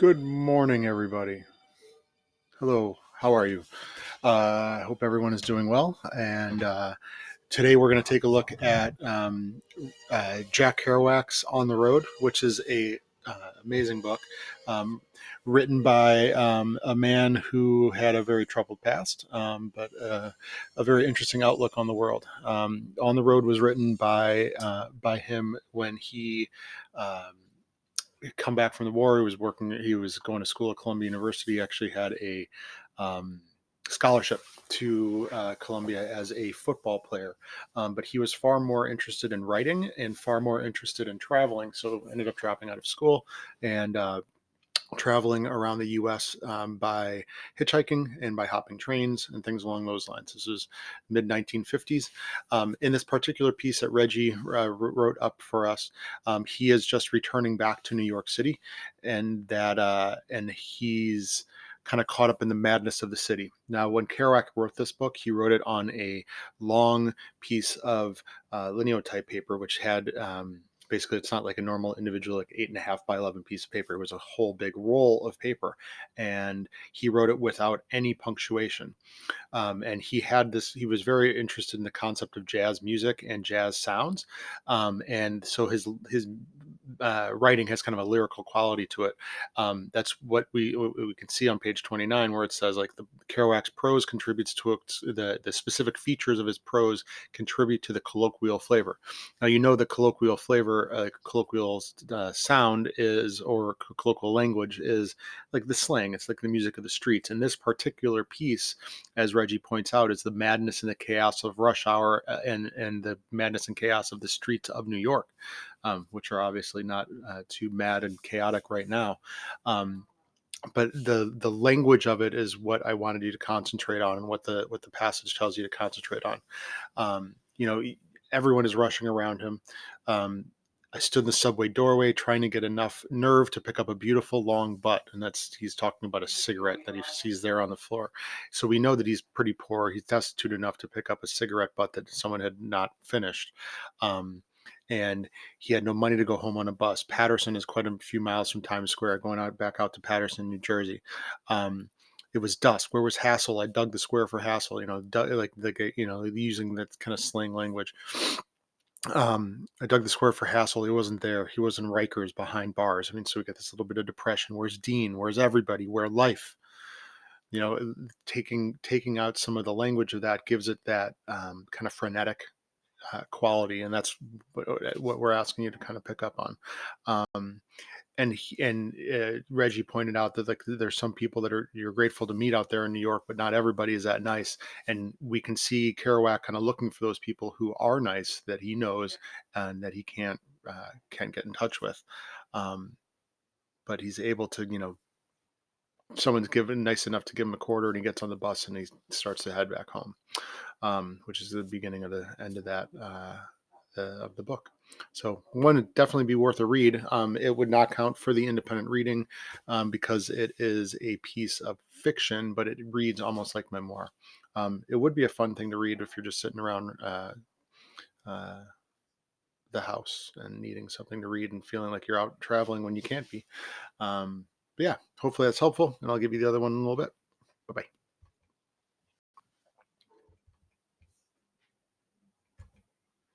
Good morning, everybody. Hello, how are you? I hope everyone is doing well. And today we're going to take a look at Jack Kerouac's On the Road, which is a amazing book um, written by a man who had a very troubled past, but a very interesting outlook on the world. On the Road was written by him when he. Come back from the war. He was working. He was going to school at Columbia University. He actually had a um, scholarship to Columbia as a football player, but he was far more interested in writing and far more interested in traveling. So ended up dropping out of school and traveling around the U.S. By hitchhiking and by hopping trains and things along those lines. This was mid 1950s. In this particular piece that Reggie wrote up for us, he is just returning back to New York City, and he's kind of caught up in the madness of the city. Now, when Kerouac wrote this book, he wrote it on a long piece of lineotype paper, which had basically it's not like a normal individual like 8.5 by 11 piece of paper. It was a whole big roll of paper, and he wrote it without any punctuation. And he was very interested in the concept of jazz music and jazz sounds, and so his writing has kind of a lyrical quality to it. That's what we can see on page 29, where it says like the Kerouac's prose contributes to the specific features of his prose contribute to the colloquial flavor. Now you know the colloquial flavor, colloquial sound is, or colloquial language is like the slang. It's like the music of the streets. And this particular piece, as Reggie points out, is the madness and the chaos of rush hour, and the madness and chaos of the streets of New York, which are obviously not too mad and chaotic right now. Um, but the language of it is what I wanted you to concentrate on, and what the passage tells you to concentrate on. You know, everyone is rushing around him. Um, I stood in the subway doorway trying to get enough nerve to pick up a beautiful long butt. And he's talking about a cigarette that he sees there on the floor. So we know that he's pretty poor. He's destitute enough to pick up a cigarette butt that someone had not finished. Um, and he had no money to go home on a bus. Patterson is quite a few miles from Times Square, going out back out to Patterson, New Jersey. Um, it was dusk. Where was Hassel? I dug the square for Hassel. Like using that kind of slang language. I dug the square for Hassel. He wasn't there. He was in Rikers behind bars. I mean, so we get this little bit of depression. Where's Dean? Where's everybody? Where life? Taking out some of the language of that gives it that kind of frenetic quality, and that's what we're asking you to kind of pick up on. Um, and Reggie pointed out that like there's some people that are you're grateful to meet out there in New York, but not everybody is that nice. And we can see Kerouac kind of looking for those people who are nice that he knows and that he can't get in touch with. Um, but he's able to, someone's given nice enough to give him a quarter, and he gets on the bus and he starts to head back home, which is the beginning of the end of that. Of the book. So one would definitely be worth a read. It would not count for the independent reading because it is a piece of fiction, but it reads almost like memoir. It would be a fun thing to read if you're just sitting around uh, the house and needing something to read and feeling like you're out traveling when you can't be. But yeah, hopefully that's helpful, and I'll give you the other one in a little bit. Bye bye.